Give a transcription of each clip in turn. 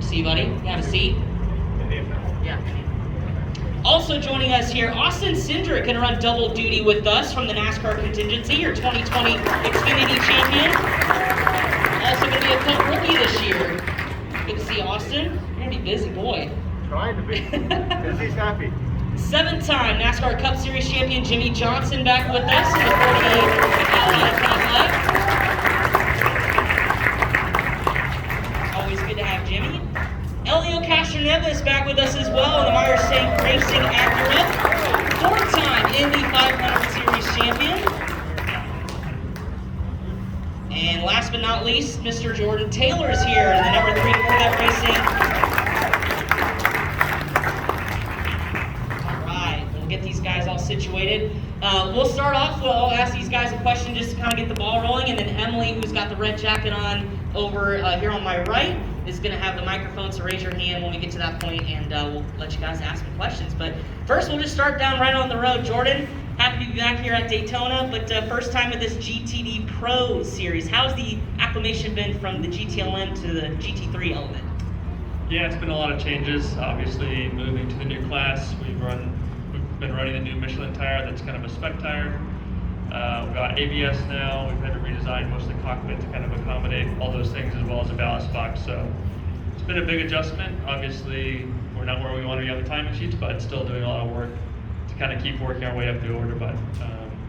see you, buddy. You have a seat? Yeah. Also joining us here, Austin Cindric going to run double duty with us from the NASCAR contingency, your 2020 Xfinity champion. Also going to be a Cup rookie this year. Good to see you, Austin. You're going to be busy, boy. Trying to be. Because he's happy. 7-time NASCAR Cup Series champion Jimmie Johnson back with us in the 48 Always good to have Jimmie. Helio Castroneves back with us as well in the Myers Shank Racing Acura. 4-time Indy 500 Series champion. And last but not least, Mr. Jordan Taylor is here, the number 3 Corvette Racing. Get these guys all situated. We'll start off, I'll ask these guys a question just to kind of get the ball rolling, and then Emily, who's got the red jacket on over here on my right, is going to have the microphone, so raise your hand when we get to that point, and we'll let you guys ask me questions. But first, we'll just start down right on the road. Jordan, happy to be back here at Daytona, but first time with this GTD Pro Series. How's the acclimation been from the GTLM to the GT3 element? Yeah, it's been a lot of changes. Obviously, moving to the new class, we've been running the new Michelin tire that's kind of a spec tire. We've got ABS now. We've had to redesign most of the cockpit to kind of accommodate all those things, as well as a ballast box. So it's been a big adjustment. Obviously, we're not where we want to be on the timing sheets, but still doing a lot of work to kind of keep working our way up the order. But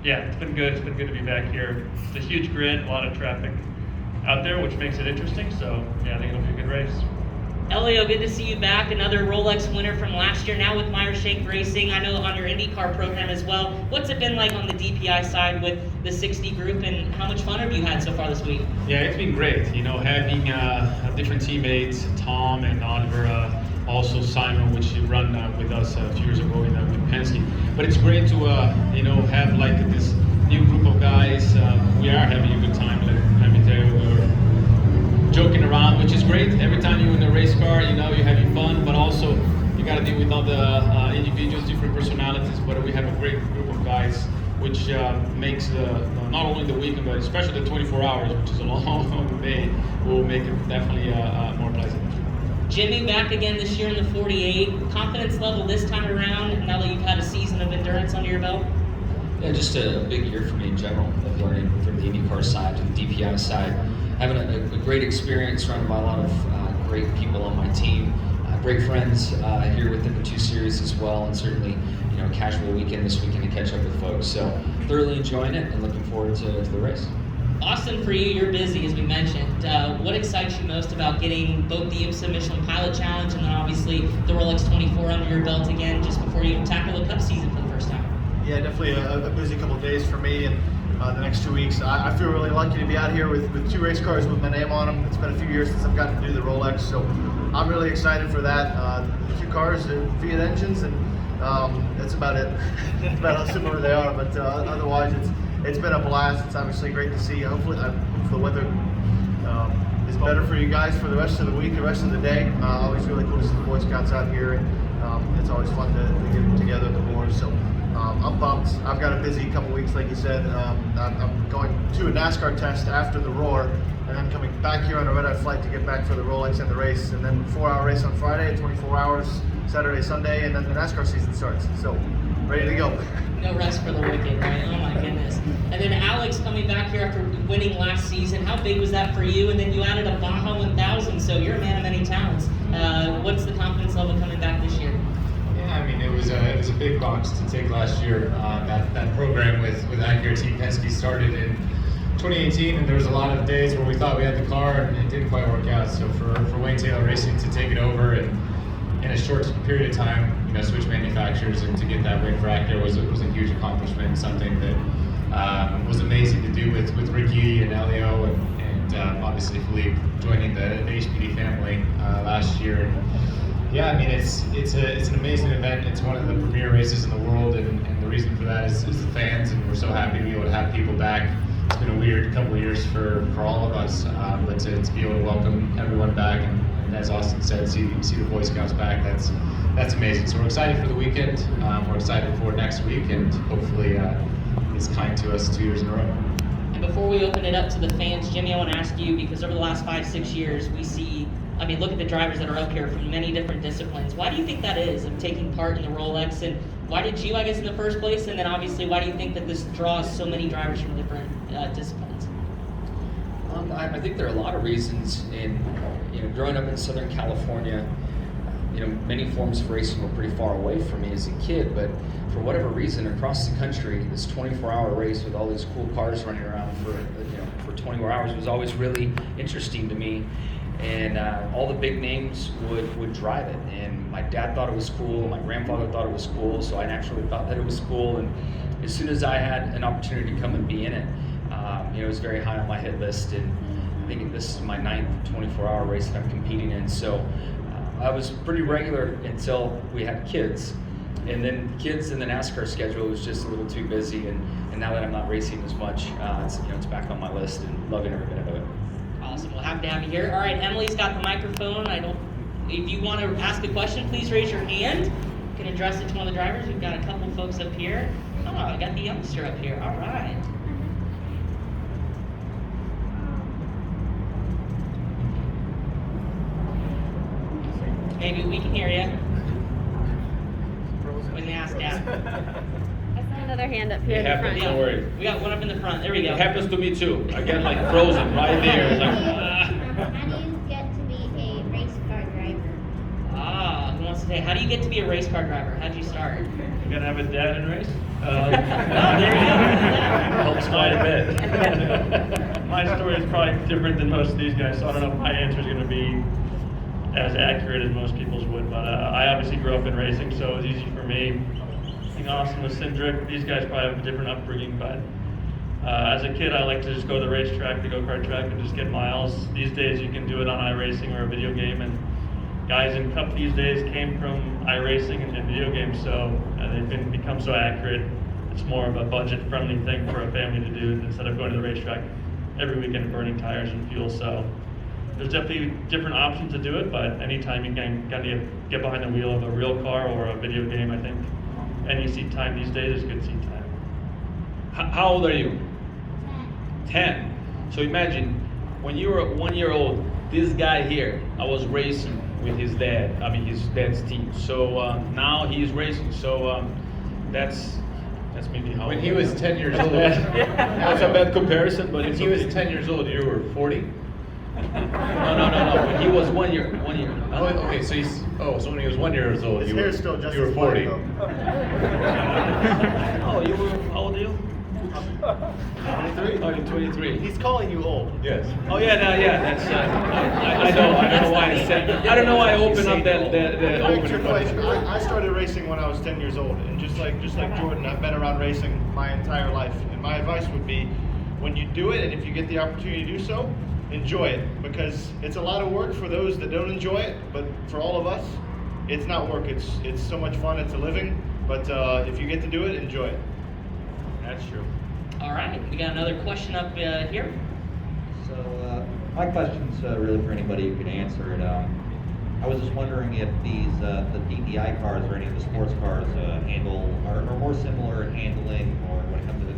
yeah, it's been good. It's been good to be back here. It's a huge grid, a lot of traffic out there, which makes it interesting. So yeah, I think it'll be a good race. Helio, good to see you back. Another Rolex winner from last year, now with Myers Shank Racing. I know on your IndyCar program as well. What's it been like on the DPI side with the 60 group, and how much fun have you had so far this week? Yeah, it's been great. You know, having different teammates, Tom and Oliver, also Simon, which he run with us a few years ago with Penske. But it's great to have like this new group of guys. We are having a good time. Let me tell you, we're joking around, which is great. Every time you're in a race car, you're having fun, but also you got to deal with all the individuals, different personalities. But we have a great group of guys, which makes not only the weekend, but especially the 24 hours, which is a long day, will make it definitely more pleasant. Jimmie, back again this year in the 48. Confidence level this time around, now that you've had a season of endurance under your belt? Yeah, just a big year for me in general, of learning from the IndyCar side to the DPI side. Having a great experience, surrounded by a lot of great people on my team, great friends here within the 2 series as well, and certainly, a casual weekend this weekend to catch up with folks. So thoroughly enjoying it and looking forward to the race. Austin, for you, you're busy, as we mentioned. What excites you most about getting both the IMSA Michelin Pilot Challenge and then obviously the Rolex 24 under your belt again, just before you tackle the Cup season for the first time? Yeah, definitely a busy couple of days for me, and the next 2 weeks. I feel really lucky to be out here with 2 race cars with my name on them. It's been a few years since I've gotten to do the Rolex, so I'm really excited for that. The 2 cars are Fiat engines, and that's about it. That's about how similar they are, but otherwise it's been a blast. It's obviously great to see. Hopefully the weather is better for you guys for the rest of the week, the rest of the day. Always really cool to see the Boy Scouts out here, and it's always fun to get together at the board. So I'm pumped. I've got a busy couple weeks, like you said. I'm going to a NASCAR test after the Roar, and then coming back here on a red-eye flight to get back for the Rolex and the race, and then 4-hour race on Friday, 24 hours Saturday, Sunday, and then the NASCAR season starts. So ready to go. No rest for the wicked, right? Oh my goodness. And then Alex coming back here after winning last season. How big was that for you? And then you added a Baja 1000, so you're a man of many talents. What's the confidence level coming back this year? Yeah, I mean, it was a big box to take last year. That program with Acura Team Penske started in 2018, and there was a lot of days where we thought we had the car and it didn't quite work out. So for Wayne Taylor Racing to take it over and in a short period of time, switch manufacturers and to get that win for Acura was a huge accomplishment. Something that was amazing to do with Ricky and Helio and obviously Philippe joining the HPD family last year. Yeah, I mean, it's an amazing event. It's one of the premier races in the world, and the reason for that is the fans, and we're so happy to be able to have people back. It's been a weird couple of years for all of us, but to be able to welcome everyone back, and as Austin said, see the Boy Scouts back, that's amazing. So we're excited for the weekend. We're excited for next week, and hopefully it's kind to us 2 years in a row. And before we open it up to the fans, Jimmie, I want to ask you, because over the last 5-6 years, we see I mean, look at the drivers that are up here from many different disciplines. Why do you think that is, of taking part in the Rolex? And why did you, I guess, in the first place? And then obviously, why do you think that this draws so many drivers from different disciplines? I think there are a lot of reasons. Growing up in Southern California, many forms of racing were pretty far away from me as a kid, but for whatever reason, across the country, this 24-hour race with all these cool cars running around for 24 hours was always really interesting to me. And all the big names would drive it. And my dad thought it was cool, my grandfather thought it was cool, so I naturally thought that it was cool. And as soon as I had an opportunity to come and be in it, it was very high on my hit list. And I think this is my 9th 24-hour race that I'm competing in. So I was pretty regular until we had kids. And then kids and the NASCAR schedule was just a little too busy. And now that I'm not racing as much, it's back on my list and loving every minute of it. Awesome. We'll have to have you here. All right, Emily's got the microphone. If you want to ask a question, please raise your hand. You can address it to one of the drivers. We've got a couple folks up here. Oh, I got the youngster up here. All right. Maybe we can hear you. When you ask Dad. I saw another hand up here It in the happens, front. don't worry. We got one up in the front. There we go. It happens to me too. I get like frozen right there. It's like, How do you get to be a race car driver? Who wants to say, how do you get to be a race car driver? How'd you start? You gotta have a dad in race. There you go. helps quite a bit. My story is probably different than most of these guys, so I don't know if my answer is going to be as accurate as most people's would, but I obviously grew up in racing, so it was easy for me. I think Austin with Cindric, these guys probably have a different upbringing, but as a kid I like to just go to the racetrack, the go-kart track, and just get miles. These days you can do it on iRacing or a video game, and guys in Cup these days came from iRacing and video games, so they've become so accurate. It's more of a budget-friendly thing for a family to do instead of going to the racetrack every weekend and burning tires and fuel. So there's definitely different options to do it, but anytime you can get behind the wheel of a real car or a video game, I think any seat time these days is good seat time. How old are you? 10. So imagine when you were 1 year old, this guy here, I was racing with his dad. I mean his dad's team. So now he's racing. So that's maybe how. When he was 10 years old. That's a bad comparison, but When it's he was okay. 10 years old, you were 40? No. When he was 1 year. Oh, okay, so when he was 1 year old, His you hair's still just were as 40. black, Oh, you were, how old are you? 23? Oh, you're 23. He's calling you old. Yes. Oh yeah, that's. I don't know why I said. I don't know why I opened up that Back to your opening. question, I started racing when I was 10 years old, and just like Jordan, I've been around racing my entire life. And my advice would be, when you do it, and if you get the opportunity to do so, enjoy it, because it's a lot of work for those that don't enjoy it. But for all of us, it's not work. It's so much fun. It's a living. But if you get to do it, enjoy it. That's true. All right, we got another question up here. So my question's really for anybody who can answer it. I was just wondering if the DPI cars or any of the sports cars are more similar in handling, or when it comes to the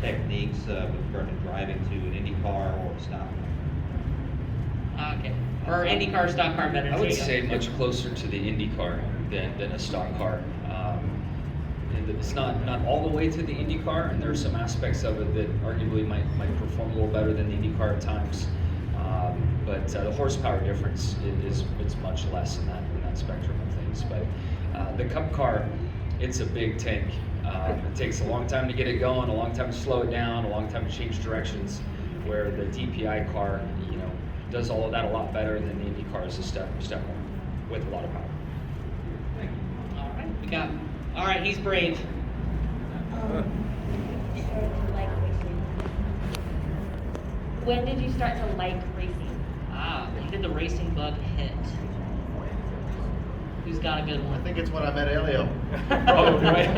techniques with regard to driving to an Indy car or a stock car. Okay. Or IndyCar, stock car better. I would say much closer to the Indy car than a stock car. And it's not all the way to the Indy car, and there are some aspects of it that arguably might perform a little better than the Indy car at times. But the horsepower difference it's much less in that spectrum of things. But the Cup car, it's a big tank. It takes a long time to get it going, a long time to slow it down, a long time to change directions. Where the DPI car, does all of that a lot better than the Indy car is a step more with a lot of power. All right, we got. All right, he's brave. When did you start to like racing? When did the racing bug hit? Who's got a good I one? think it's when I met Helio. Probably right.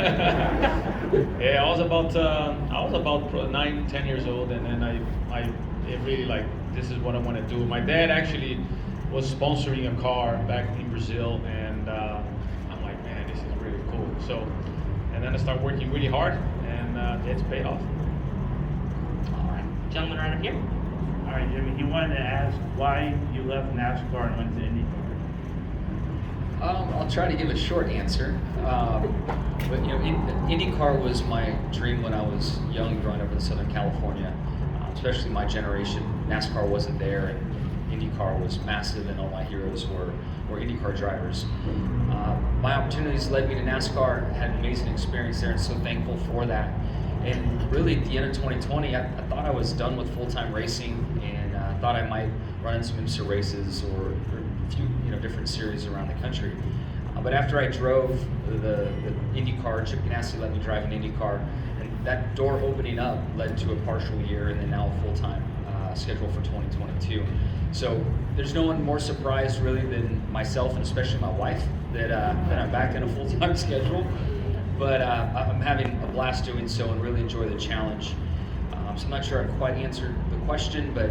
Yeah, I was about 9, 10 years old, and then it really like, this is what I want to do. My dad actually was sponsoring a car back in Brazil, and I'm like, man, this is really cool. So, and then I started working really hard, and it's paid off. All right, gentleman right up here. All right, Jimmie, he wanted to ask why you left NASCAR and went to IndyCar. I'll try to give a short answer. But you know, IndyCar was my dream when I was young, growing up in Southern California. Especially my generation, NASCAR wasn't there, and IndyCar was massive, and all my heroes were IndyCar drivers. My opportunities led me to NASCAR. Had an amazing experience there, and so thankful for that. And really, at the end of 2020, I thought I was done with full-time racing, and thought I might run in some IMSA races or a few different series around the country. But after I drove the IndyCar, Chip Ganassi let me drive an IndyCar, and that door opening up led to a partial year and then now a full-time schedule for 2022. So there's no one more surprised really than myself, and especially my wife, that I'm back in a full-time schedule. But I'm having a blast doing so and really enjoy the challenge. So I'm not sure I've quite answered the question, but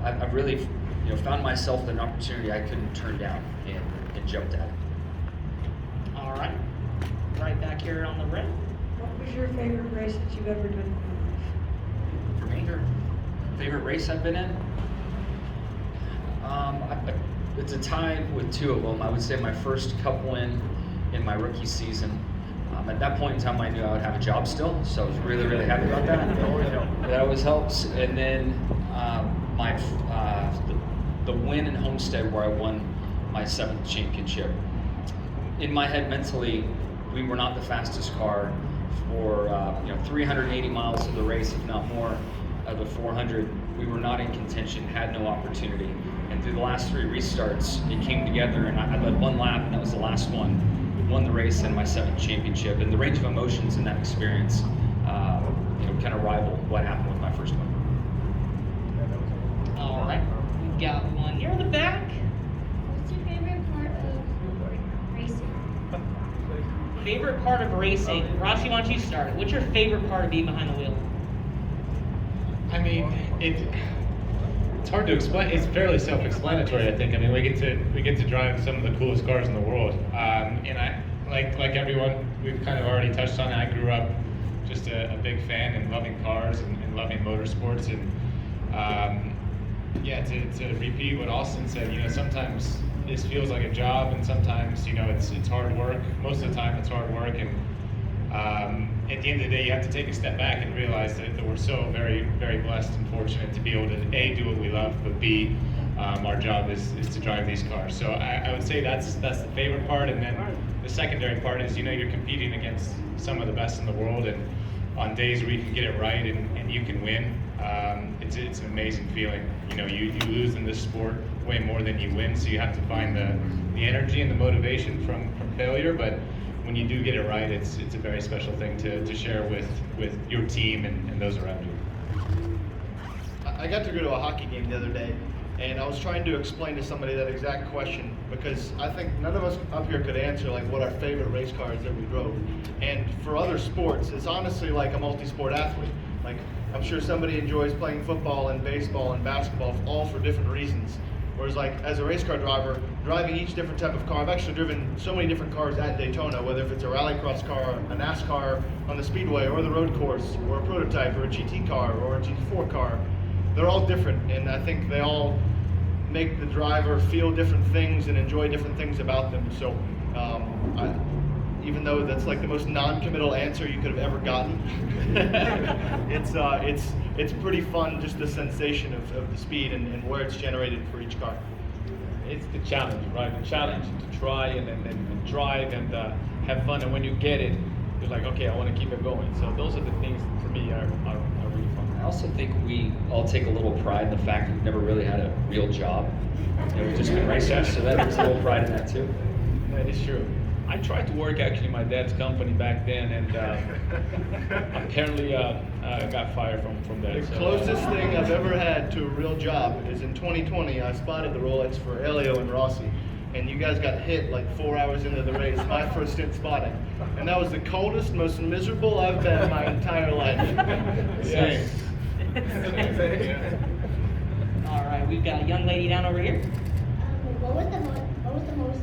I've really found myself with an opportunity I couldn't turn down and jumped at it. All right. Right back here on the rim. What was your favorite race that you've ever done? For me, favorite race I've been in? It's a tie with two of them. I would say my first cup win in my rookie season. At that point in time, I knew I would have a job still, so I was really, really happy about that. That always helps. And then the win in Homestead, where I won my 7th championship. In my head, mentally, we were not the fastest car for 380 miles of the race, if not more, of the 400. We were not in contention, had no opportunity. And through the last 3 restarts, it came together, and I led one lap, and that was the last one. Won the race and my 7th championship, and the range of emotions in that experience, kind of rival what happened with my first one. All right. We've got one near the back. What's your favorite part of racing? Favorite part of racing? Rossi, why don't you start? What's your favorite part of being behind the wheel? I mean, it's hard to explain. It's fairly self-explanatory, I think. I mean, we get to drive some of the coolest cars in the world, and I like everyone. We've kind of already touched on it. I grew up just a big fan and loving cars and loving motorsports, and to repeat what Austin said, sometimes this feels like a job, and sometimes it's hard work. Most of the time, it's hard work, and at the end of the day, you have to take a step back and realize that we're so very, very blessed and fortunate to be able to A, do what we love, but B, our job is to drive these cars. So I would say that's the favorite part, and then the secondary part is you're competing against some of the best in the world, and on days where you can get it right and you can win, it's an amazing feeling. You lose in this sport way more than you win, so you have to find the energy and the motivation from failure, but when you do get it right, it's a very special thing to share with your team and those around you. I got to go to a hockey game the other day, and I was trying to explain to somebody that exact question, because I think none of us up here could answer what our favorite race car is that we drove. And for other sports, it's honestly like a multi-sport athlete. I'm sure somebody enjoys playing football and baseball and basketball, all for different reasons. Whereas as a race car driver, driving each different type of car, I've actually driven so many different cars at Daytona, whether if it's a rallycross car, a NASCAR on the speedway, or the road course, or a prototype, or a GT car, or a GT4 car. They're all different, and I think they all make the driver feel different things and enjoy different things about them. So even though that's the most non-committal answer you could have ever gotten, it's pretty fun, just the sensation of the speed and where it's generated for each car. It's the challenge, right? The challenge to try and drive and have fun, and when you get it, you're like, okay, I want to keep it going. So those are the things that for me are really fun. I also think we all take a little pride in the fact that we've never really had a real job. We've just been racers, so there's a little pride in that too. That is true. I tried to work actually in my dad's company back then, and apparently got fired from that. The closest thing I've ever had to a real job is in 2020. I spotted the Rolex for Helio and Rossi, and you guys got hit 4 hours into the race, my first stint spotting. And that was the coldest, most miserable I've been in my entire life. Same. All right, we've got a young lady down over here. What was the most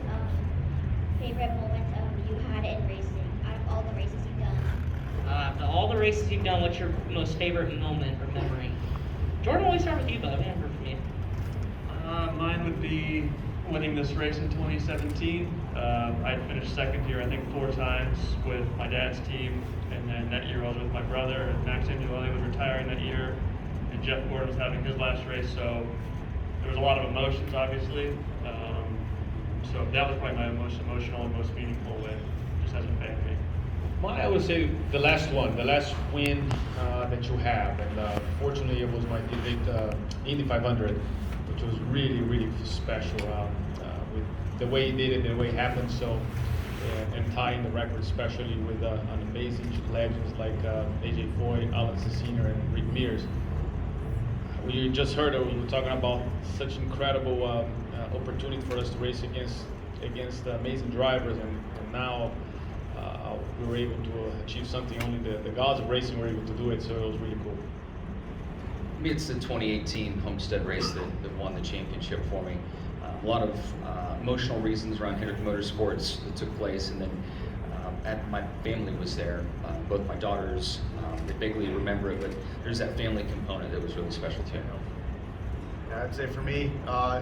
favorite moment you had in racing out of all the races you've done? All the races you've done, what's your most favorite moment or memory? Jordan, we start with you, bud. We haven't heard from you. Mine would be winning this race in 2017. I finished second here, I think, 4 times with my dad's team, and then that year I was with my brother, and Max Angelelli was retiring that year, and Jeff Gordon was having his last race, so there was a lot of emotions, obviously. So that was probably my most emotional and most meaningful win, just as a family. Mine, I would say the last one, the last win that you have, and fortunately it was my Indy 500, which was really, really special with the way he did it, the way it happened. So, and tying the record, especially with an amazing legends like AJ Foy, Alex Senior, and Rick Mears. We just heard we were talking about such incredible opportunity for us to race against amazing drivers, and now we were able to achieve something only the gods of racing were able to do it. So it was really cool. I mean, it's the 2018 Homestead race that won the championship for me. A lot of emotional reasons around Hendrick Motorsports that took place, and then my family was there. Both my daughters, they vaguely remember it, but there's that family component that was really special too. Yeah, I'd say for me,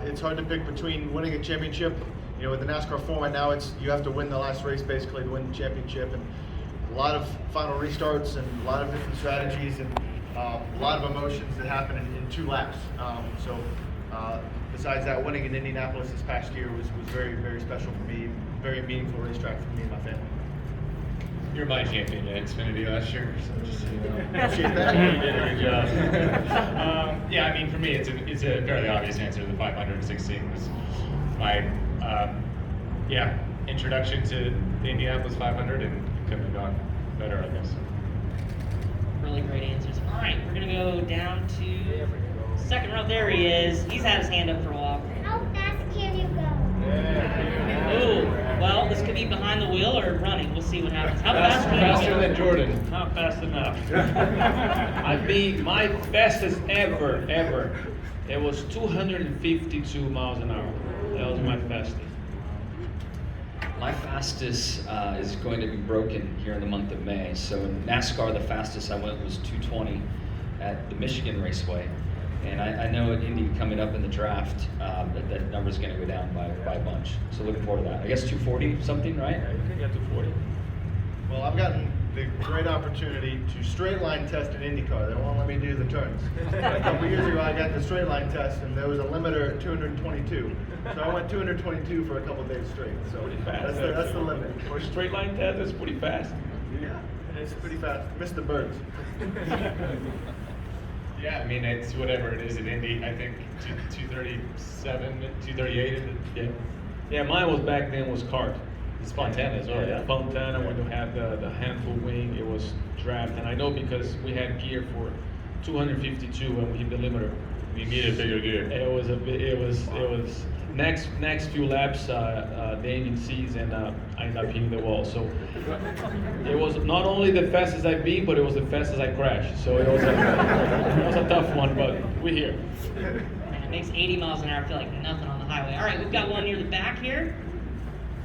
it's hard to pick between winning a championship. You know, with the NASCAR format now, you have to win the last race basically to win the championship, and a lot of final restarts and a lot of different strategies and a lot of emotions that happen in 2 laps. So besides that, winning in Indianapolis this past year was very, very special for me, very meaningful racetrack for me and my family. You're my champion at Xfinity last year, so just so you know. Appreciate that. You did a good job. Yeah, I mean, for me, it's a fairly obvious answer. The 516 was my introduction to the Indianapolis 500, and it couldn't have gone better, I guess. Really great answers. All right, we're gonna go down to second row. There he is. He's had his hand up for a while. How fast can you go? Ooh, well, this could be behind the wheel or running. We'll see what happens. How fast can you Faster go? than Jordan. Not fast enough. I mean, my fastest ever, it was 252 miles an hour. That was my fastest. My fastest is going to be broken here in the month of May. So in NASCAR, the fastest I went was 220 at the Michigan Raceway. And I know at Indy coming up in the draft, that number's going to go down by a bunch. So looking forward to that. I guess 240 something, right? Yeah, you can get to 40. Well, I've gotten the great opportunity to straight line test an IndyCar. They won't let me do the turns. A couple years ago, I got the straight line test, and there was a limiter at 222. So I went 222 for a couple days straight. So Pretty fast. that's the limit. For a straight line test, that's pretty fast. Yeah, it's pretty fast. Missed the birds. Yeah, I mean, it's whatever it is at Indy. I think 237, 238. Yeah, mine was back then was kart. Fontana as well, yeah. Fontana, when you had the handful wing, it was draft. And I know because we had gear for 252 and we hit the limiter. You needed bigger gear. It was next few laps, the engine seized and I ended up hitting the wall. So it was not only the fastest I beat, but it was the fastest I crashed. So it was a tough one, but we're here. Man, it makes 80 miles an hour feel like nothing on the highway. All right, we've got one near the back here.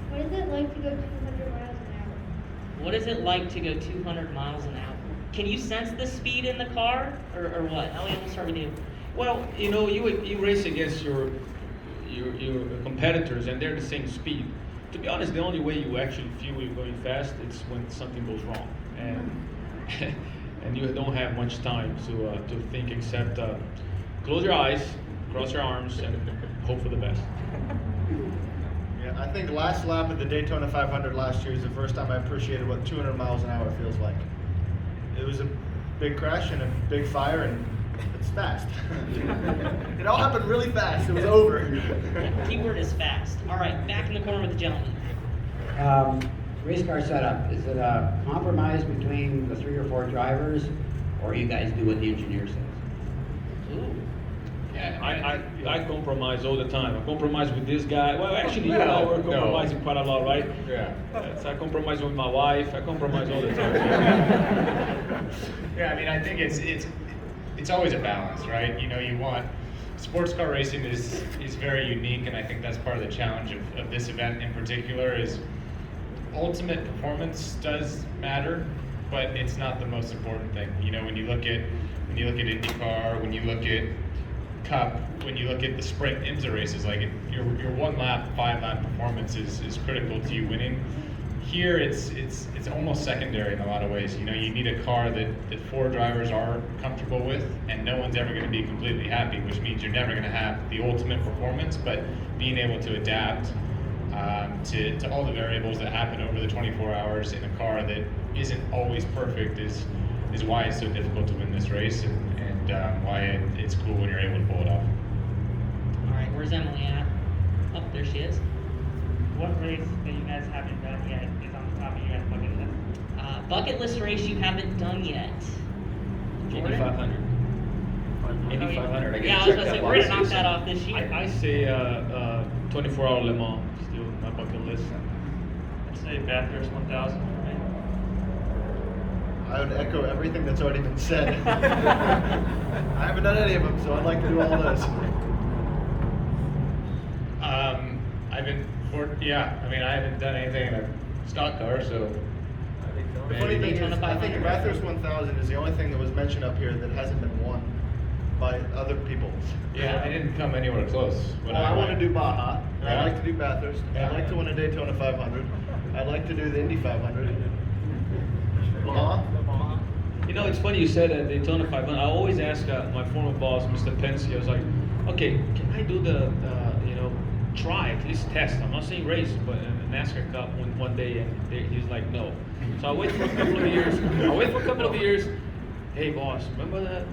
What is it like to go 200 miles an hour? What is it like to go 200 miles an hour? Can you sense the speed in the car, or what? Elliot, we'll start with you. Well, you know, you race against your competitors, and they're the same speed. To be honest, the only way you actually feel you're going fast is when something goes wrong, and you don't have much time to think except close your eyes, cross your arms, and hope for the best. Yeah, I think last lap of the Daytona 500 last year is the first time I appreciated what 200 miles an hour feels like. It was a big crash and a big fire, and it's fast. It all happened really fast. It was over. Keyword is fast. All right, back in the corner with the gentleman. Race car setup, is it a compromise between the 3 or 4 drivers, or you guys do what the engineer says? Ooh. Yeah, I compromise all the time. I compromise with this guy. Well, actually, you and I were compromising quite a lot, right? Yeah. I compromise with my wife. I compromise all the time. Yeah, I mean, I think it's always a balance, right? You know, you want sports car racing is very unique, and I think that's part of the challenge of this event in particular is ultimate performance does matter, but it's not the most important thing. You know, when you look at when you look at IndyCar, when you look at Cup, when you look at the sprint IMSA races, like your 1 lap, 5 lap performance is critical to you winning. Here, it's almost secondary in a lot of ways. You know, you need a car that 4 drivers are comfortable with, and no one's ever going to be completely happy, which means you're never going to have the ultimate performance, but being able to adapt to all the variables that happen over the 24 hours in a car that isn't always perfect is why it's so difficult to win this race, and why it's cool when you're able to pull it off. All right, where's Emily at? Oh, there she is. What race that you guys haven't done yet is on the top of your guys' bucket list? Bucket list race you haven't done yet. Indy Jordan? 500. Indy 500. I Yeah, I get to was check gonna say, that we're box gonna knock too, that so- off this year. I say 24-hour Le Mans, still my bucket list. I'd say Bathurst 1000 for me. I would echo everything that's already been said. I haven't done any of them, so I'd like to do all those. I haven't done anything in a stock car, so. The funny thing is, Daytona I think 500. Bathurst 1000 is the only thing that was mentioned up here that hasn't been won by other people. Yeah, I didn't come anywhere close. When Well, I want to went. do Baja. Yeah. I'd like to do Bathurst. Yeah. I'd like to win a Daytona 500. I'd like to do the Indy 500. Baja. You know, it's funny you said that Daytona 500. I always ask my former boss, Mr. Penske, I was like, okay, can I do the try, at least test? I'm not saying race, but in the NASCAR Cup one day, and he's like, no. So I wait for a couple of years. Hey, boss, remember that,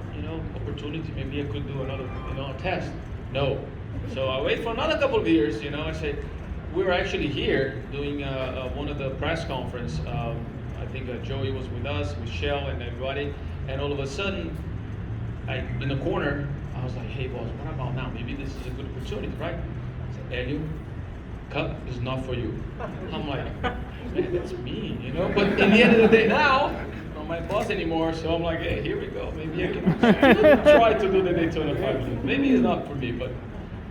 opportunity? Maybe I could do another, a test. No. So I wait for another couple of years, I say, we're actually here doing one of the press conference. I think Joey was with us, Michelle and everybody, and all of a sudden, in the corner, I was like, hey boss, what about now? Maybe this is a good opportunity, right? I said, Helio, Cup is not for you. I'm like, man, that's me, But in the end of the day now, I'm not my boss anymore, so I'm like, hey, here we go. Maybe I can try to do the Daytona 500. Maybe it's not for me, but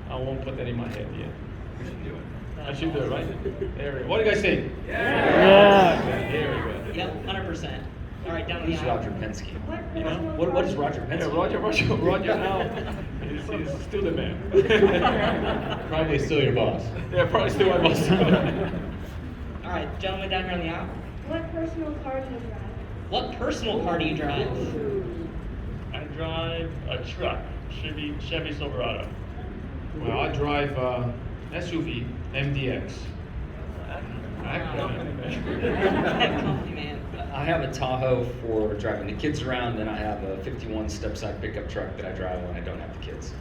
I won't put that in my head yet. We should do it. I should do it, right? There we go. What do you guys think? Yeah. Here we go. Yep, 100%. All right, down Who's the aisle. Roger Penske? What is Roger Yeah, Penske? Roger now. He's still the man. Probably still your boss. Yeah, probably still my boss. All right, gentlemen down here on the aisle. What personal car do you drive? What personal car do you drive? I drive a truck, Chevy Silverado. Well, I drive SUV, MDX. Company man. I have a Tahoe for driving the kids around, and I have a 51 step-side pickup truck that I drive when I don't have the kids.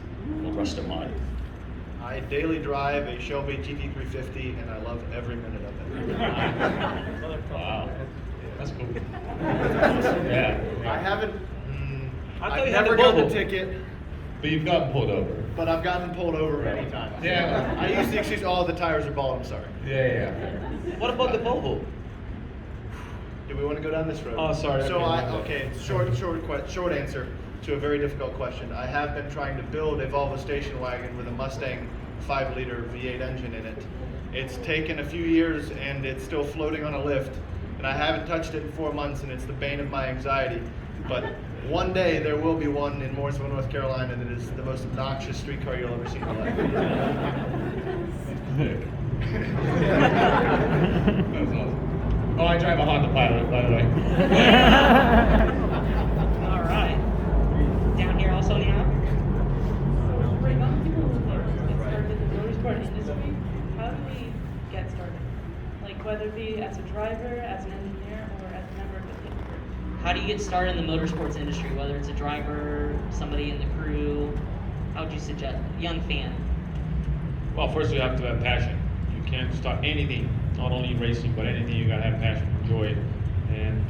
A Rust of mine. I daily drive a Shelby GT350, and I love every minute of it. Wow, that's cool. Yeah. I haven't. I thought I've you had never the gotten a Volvo. ticket, But you've gotten pulled over. but I've gotten pulled over many times. Yeah. I use the excuse, "Oh, the tires are bald." I'm sorry. Yeah. What about the Volvo? Do we want to go down this road? Oh, sorry, So okay. short answer to a very difficult question. I have been trying to build a Volvo station wagon with a Mustang 5-liter V8 engine in it. It's taken a few years and it's still floating on a lift, and I haven't touched it in 4 months, and it's the bane of my anxiety. But one day there will be one in Mooresville, North Carolina, that is the most obnoxious streetcar you'll ever see in your life. That's awesome. Oh, I drive a Honda Pilot, by the way. All right. Down here also now. For young people who want to get started in the motorsport industry, how do we get started? Like whether it be as a driver, as an engineer, or as a member of the team? How do you get started in the motorsports industry, whether it's a driver, somebody in the crew? How would you suggest? Young fan. Well, first you have to have passion. You can't start anything, not only racing, but anything. You gotta have passion, enjoy it, and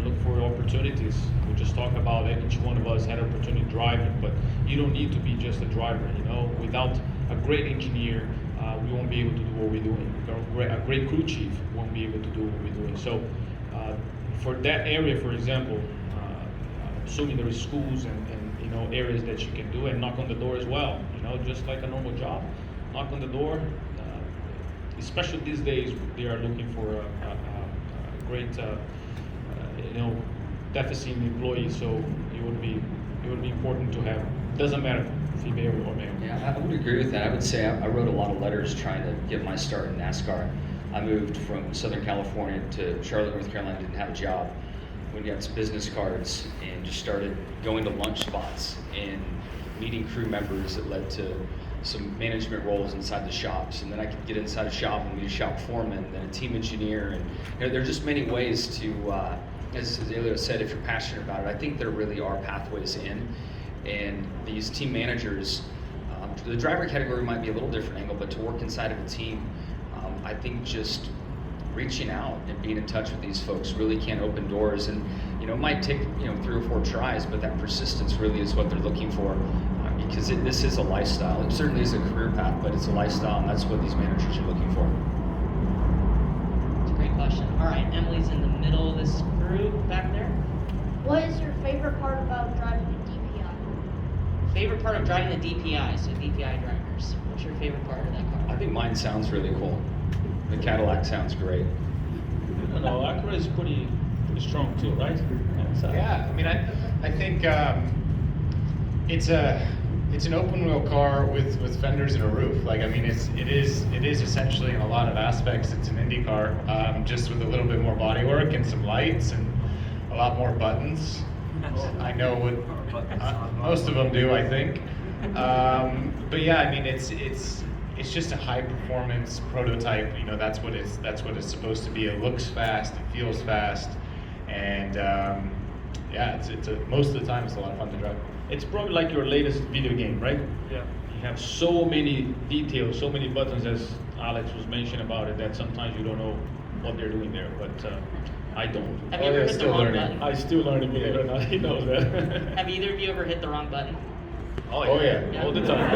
look for opportunities. We just talked about it. Each one of us had an opportunity to drive it, but you don't need to be just a driver. Without a great engineer, we won't be able to do what we're doing. A great crew chief won't be able to do what we're doing. So, for that area, for example, assuming there is schools and areas that you can do, and knock on the door as well. Just like a normal job, knock on the door. Especially these days, they are looking for a great, deficit employee. So you would be important to have. Doesn't matter female or male. Yeah, I would agree with that. I would say I wrote a lot of letters trying to get my start in NASCAR. I moved from Southern California to Charlotte, North Carolina, didn't have a job. We got some business cards and just started going to lunch spots and meeting crew members that led to some management roles inside the shops. And then I could get inside a shop and meet a shop foreman, then a team engineer. And there are just many ways to, as Helio said, if you're passionate about it, I think there really are pathways in. And these team managers, the driver category might be a little different angle, but to work inside of a team, I think just reaching out and being in touch with these folks really can open doors. And it might take 3 or 4 tries, but that persistence really is what they're looking for, because this is a lifestyle. It certainly is a career path, but it's a lifestyle, and that's what these managers are looking for. It's a great question. All right, Emily's in the middle of this group back there. What is your favorite part about driving a DPI? Favorite part of driving the DPI, so DPI drivers. What's your favorite part of that car? I think mine sounds really cool. The Cadillac sounds great. No, Acura is pretty strong too, right? Yeah, I mean, I think it's an open wheel car with fenders and a roof. Like, I mean, it is essentially in a lot of aspects it's an Indy car, just with a little bit more bodywork and some lights and a lot more buttons. I know what most of them do, I think. But yeah, I mean, it's just a high performance prototype. That's what it's supposed to be. It looks fast, it feels fast, and yeah, most of the time it's a lot of fun to drive. It's probably like your latest video game, right? Yeah. You have so many details, so many buttons, as Alex was mentioning about it, that sometimes you don't know what they're doing there, but I don't. Have you ever hit the wrong button? I still learning, believe it or not, he knows that. Have either of you ever hit the wrong button? Oh yeah, all the time.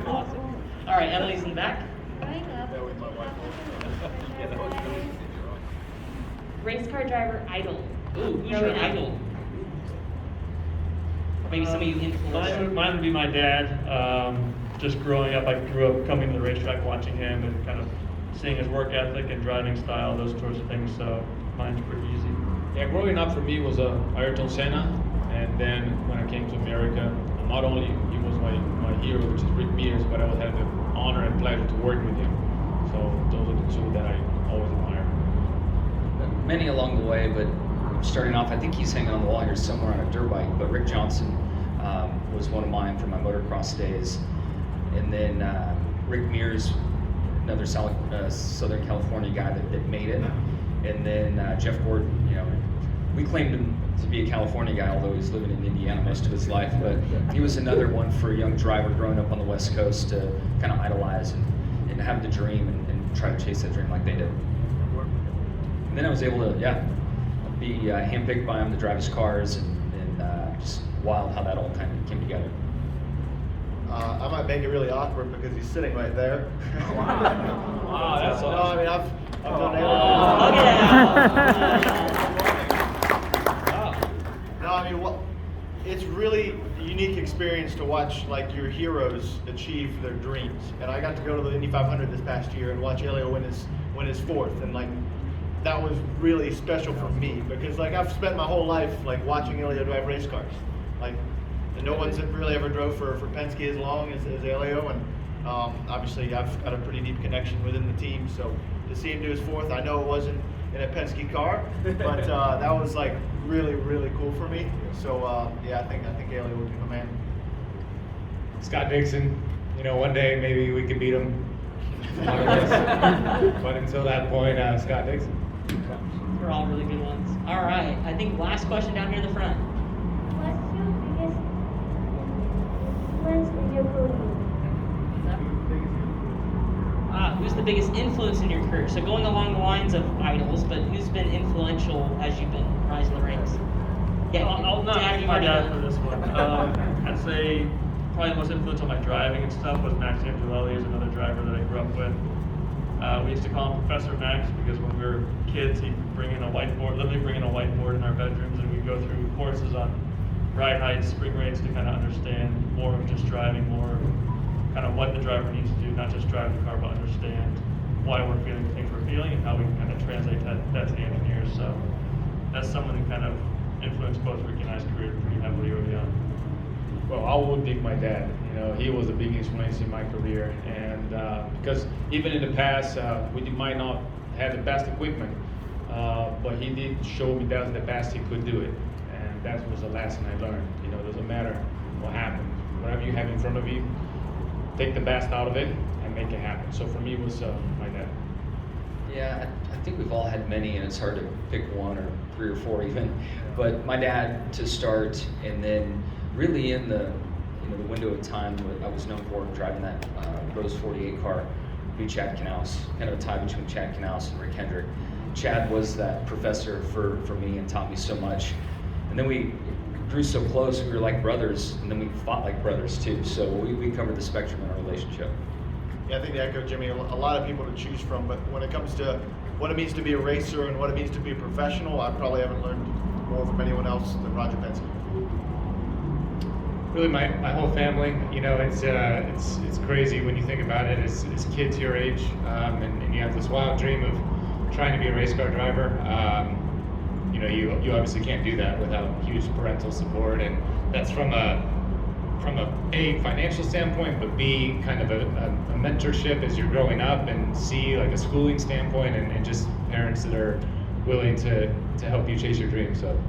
Awesome. All right, Emily's in the back. Growing up, Race car driver idol. Ooh, who's your idol? Maybe some of you influenced. Mine would be my dad. Just growing up, I grew up coming to the racetrack, watching him, and kind of seeing his work ethic and driving style, those sorts of things. So mine's pretty easy. Yeah, growing up for me was Ayrton Senna, and then when I came to America, not only he was my hero, which is Rick Mears, but I had the honor and pleasure to work with him. So those are the two that I always admire. Many along the way, but starting off, I think he's hanging on the wall here somewhere on a dirt bike, but Rick Johnson was one of mine from my motocross days. And then Rick Mears, another Southern California guy that made it. And then Jeff Gordon, we claimed him to be a California guy, although he's living in Indiana most of his life. But he was another one for a young driver growing up on the West Coast to kind of idolize and have the dream and try to chase that dream like they did. And then I was able to, be handpicked by him to drive his cars, and just wild how that all kind of came together. I might make it really awkward because he's sitting right there. Wow, that's No, awesome. I mean, I've done Oh, look at that. No, I mean, it's really a unique experience to watch like your heroes achieve their dreams. And I got to go to the Indy 500 this past year and watch Helio win his 4th, and like that was really special for me because like I've spent my whole life like watching Helio drive race cars. Like, and no one's really ever drove for Penske as long as Helio, and obviously I've got a pretty deep connection within the team. So to see him do his 4th, I know it wasn't in a Penske car, but that was like really, really cool for me. So I think Helio would be my man. Scott Dixon, one day maybe we could beat him. But until that point, Scott Dixon. They're all really good ones. All right, I think last question down here in the front. what's your biggest influence in your career? Who's the biggest influence in your career? So going along the lines of idols, but who's been influential as you've been rising the ranks? Yeah, I'll not Dad, pick you my already dad know. for this one. I'd say probably the most influence on my driving and stuff was Max Angelelli, is another driver that I grew up with. We used to call him Professor Max because when we were kids, he'd literally bring in a whiteboard in our bedrooms, and we'd go through courses on ride heights, spring rates to kind of understand more of just driving, more of kind of what the driver needs to do, not just drive the car, but understand why we're feeling the things we're feeling and how we can kind of translate that to the engineers. So that's someone who kind of influenced both Ricky and I's career pretty heavily early on? Well, I would pick my dad. You know, he was a big influence in my career, and because even in the past, we might not have the best equipment, but he did show me that was the best he could do it, and that was a lesson I learned. You know, it doesn't matter what happens, whatever you have in front of you, take the best out of it and make it happen. So for me, it was my dad. Yeah, I think we've all had many, and it's hard to pick one or three or four even. But my dad to start, and then really in the the window of time where I was known for driving that Rose 48 car, be Chad Knaus, kind of a tie between Chad Knaus and Rick Hendrick. Chad was that professor for me and taught me so much. And then we grew so close, we were like brothers, and then we fought like brothers too. So we covered the spectrum in our relationship. Yeah, I think to echo Jimmie, a lot of people to choose from, but when it comes to what it means to be a racer and what it means to be a professional, I probably haven't learned more from anyone else than Roger Penske. Really, my whole family. You know, it's crazy when you think about it. As kids your age, and you have this wild dream of trying to be a race car driver. You know, you obviously can't do that without huge parental support, and that's from a financial standpoint, but B, kind of a mentorship as you're growing up, and C, like a schooling standpoint, and just parents that are willing to help you chase your dreams. So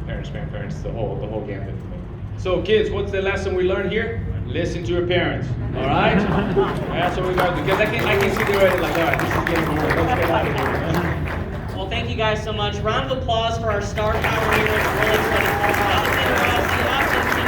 parents, grandparents, the whole gambit for me. So kids, what's the lesson we learned here? Listen to your parents, all right? That's what we got to do, because I can see they're already like, all right, this is getting boring, let's get out of here. Well, thank you guys so much. Round of applause for our star power here at Rolex. Rossi,